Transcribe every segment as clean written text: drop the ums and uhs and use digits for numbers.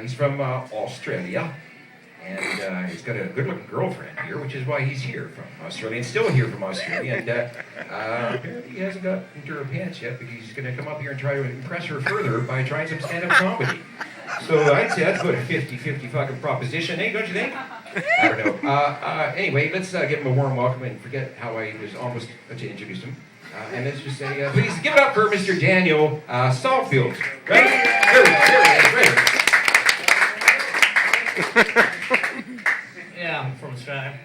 He's from Australia, and he's got a good-looking girlfriend here, which is why he's here from Australia, and still here from Australia, and apparently he hasn't got into her pants yet, but he's going to come up here and try to impress her further by trying some stand-up comedy. So I'd say that's about a 50-50 fucking proposition, eh, don't you think? I don't know. Anyway, let's give him a warm welcome and forget how I was almost to introduce him. And let's just say, please give it up for Mr. Daniel Salfield. Right? There we go, right. Yeah, I'm from Australia.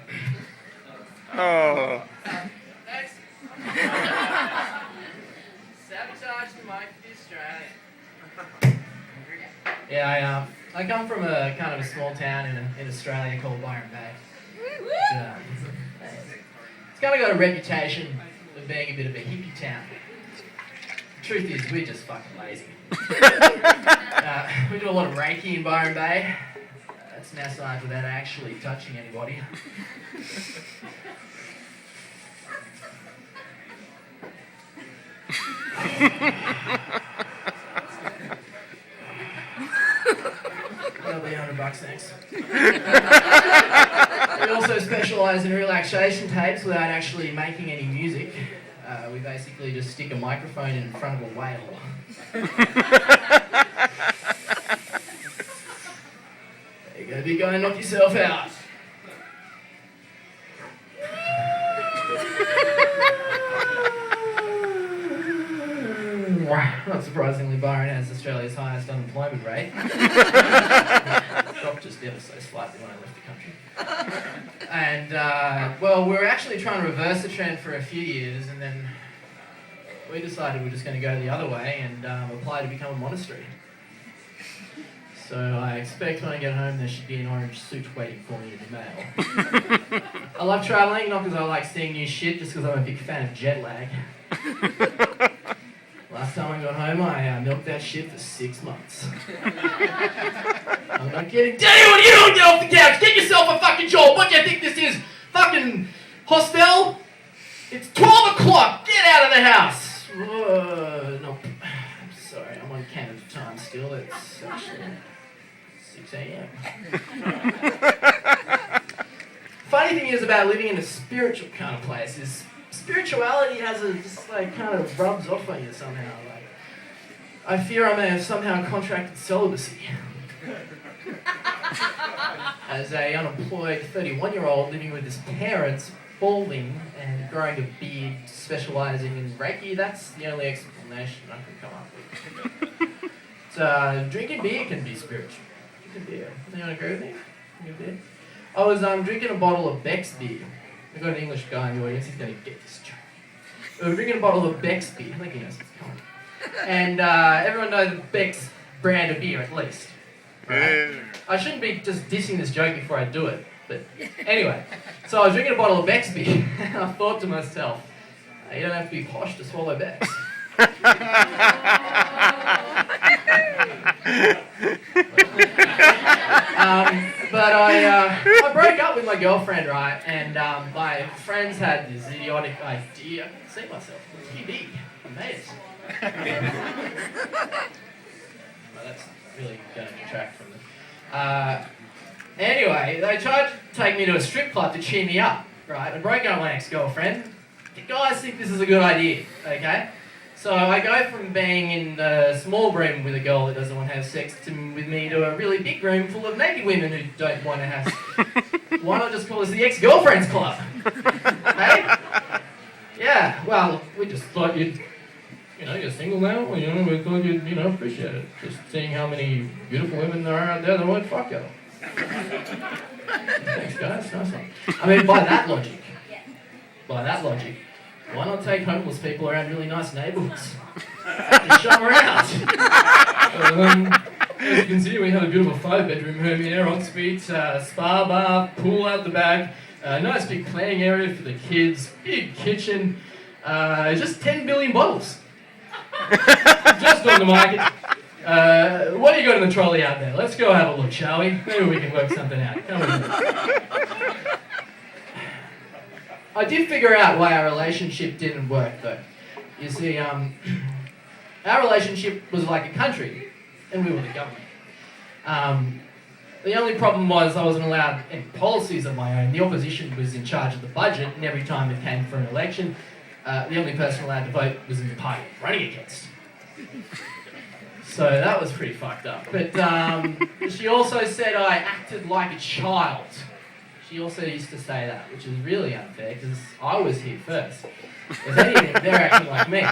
Oh. Next. Sabotage the mic for Australia. Yeah, I come from a kind of a small town in Australia called Byron Bay. It's kind of got a reputation of being a bit of a hippie town. The truth is, we're just fucking lazy. We do a lot of Reiki in Byron Bay. That's massage without actually touching anybody. That'll be $100, thanks. We also specialise in relaxation tapes without actually making any music. We basically just stick a microphone in front of a whale. There you go, big guy, knock yourself out. Not surprisingly, Byron has Australia's highest unemployment rate. Dropped just ever so slightly when I left the country. And, well, we were actually trying to reverse the trend for a few years, and then we decided we're just going to go the other way and apply to become a monastery. So I expect when I get home there should be an orange suit waiting for me in the mail. I love travelling, not because I like seeing new shit, just because I'm a big fan of jet lag. Last time I got home, I milked that shit for 6 months. I'm not kidding. Daniel, what are you doing? Get off the couch! Get yourself a fucking job! What do you think this is? Fucking hostel? It's 12 o'clock! Get out of the house! No, I'm sorry, I'm on Canada time still. It's actually 6 a.m. Funny thing is about living in a spiritual kind of place is spirituality has a just like kind of rubs off on you somehow. Like, I fear I may have somehow contracted celibacy. As a unemployed 31-year-old living with his parents, balding and growing a beard, specialising in Reiki, that's the only explanation I can come up with. So, drinking beer can be spiritual. Drinking beer. Anyone agree with me? Drinking beer? I was drinking a bottle of Beck's beer. We've got an English guy in the audience, he's going to get this joke. We were drinking a bottle of Beck's beer. I think he knows what's coming. And everyone knows the Beck's brand of beer, at least. Right? I shouldn't be just dissing this joke before I do it. But anyway, so I was drinking a bottle of Beck's beer, and I thought to myself, you don't have to be posh to swallow Beck's. But I broke up with my girlfriend, right? And my friends had this idiotic idea. I can see myself on TV. I made it. Well, that's really going to detract from it. Anyway, they tried to take me to a strip club to cheer me up, right? I broke up with my ex-girlfriend. The guys think this is a good idea, okay? So I go from being in a small room with a girl that doesn't want to have sex with me to a really big room full of naked women who don't want to have sex. Why not just call this the ex-girlfriends club? Hey? Yeah, well, we just thought you're single now, we thought you'd, appreciate it. Just seeing how many beautiful women there are out there that won't fuck you. Thanks, guys, nice one. I mean, by that logic, why not take homeless people around really nice neighbourhoods? Just show them around. As you can see, we have a beautiful 5-bedroom home here, ensuite, spa bar, pool out the back, nice big playing area for the kids, big kitchen, just 10 billion bottles. Just on the market. What do you got in the trolley out there? Let's go have a look, shall we? Maybe we can work something out. Come on. I did figure out why our relationship didn't work, though. You see, our relationship was like a country, and we were the government. The only problem was I wasn't allowed any policies of my own. The opposition was in charge of the budget, and every time it came for an election, the only person allowed to vote was in the party running against. So that was pretty fucked up. But she also said I acted like a child. She also used to say that, which is really unfair because I was here first. If anything, they're acting like me.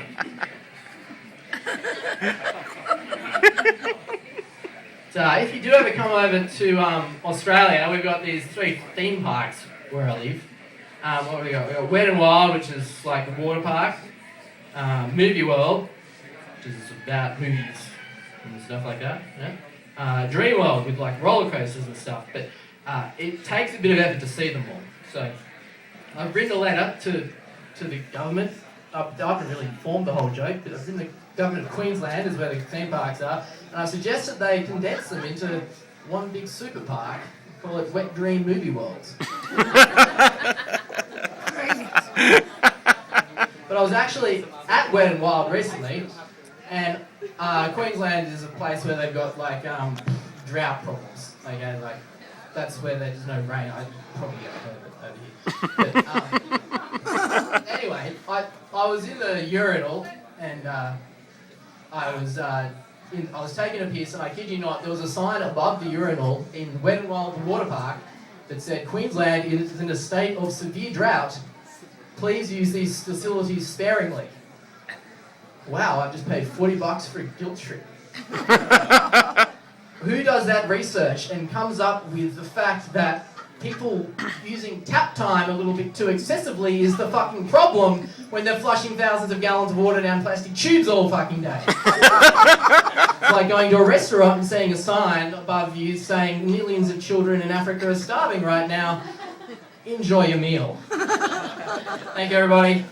So if you do ever come over to Australia, we've got these 3 theme parks where I live. What have we got? We've got Wet n Wild, which is like a water park. Movie World, which is about movies and stuff like that. Yeah? Dream World with like roller coasters and stuff. But it takes a bit of effort to see them all. So I've written a letter to the government. I haven't really formed the whole joke, but I've written the government of Queensland is where the theme parks are, and I suggest that they condense them into one big super park, call it Wet Dream Movie Worlds. But I was actually at Wet n Wild recently, and Queensland is a place where they've got like drought problems. Okay, like that's where there's no rain. I probably get heard of it over here. But, anyway, I was in the urinal and I was taking a piss, and I kid you not, there was a sign above the urinal in Wet n Wild the water park that said Queensland is in a state of severe drought. Please use these facilities sparingly. Wow, I've just paid $40 for a guilt trip. Who does that research and comes up with the fact that people using tap time a little bit too excessively is the fucking problem when they're flushing thousands of gallons of water down plastic tubes all fucking day? It's like going to a restaurant and seeing a sign above you saying millions of children in Africa are starving right now. Enjoy your meal. Thank you, everybody.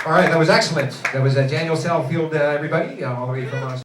All right, that was excellent. That was Daniel Salfield, everybody, all the way from us.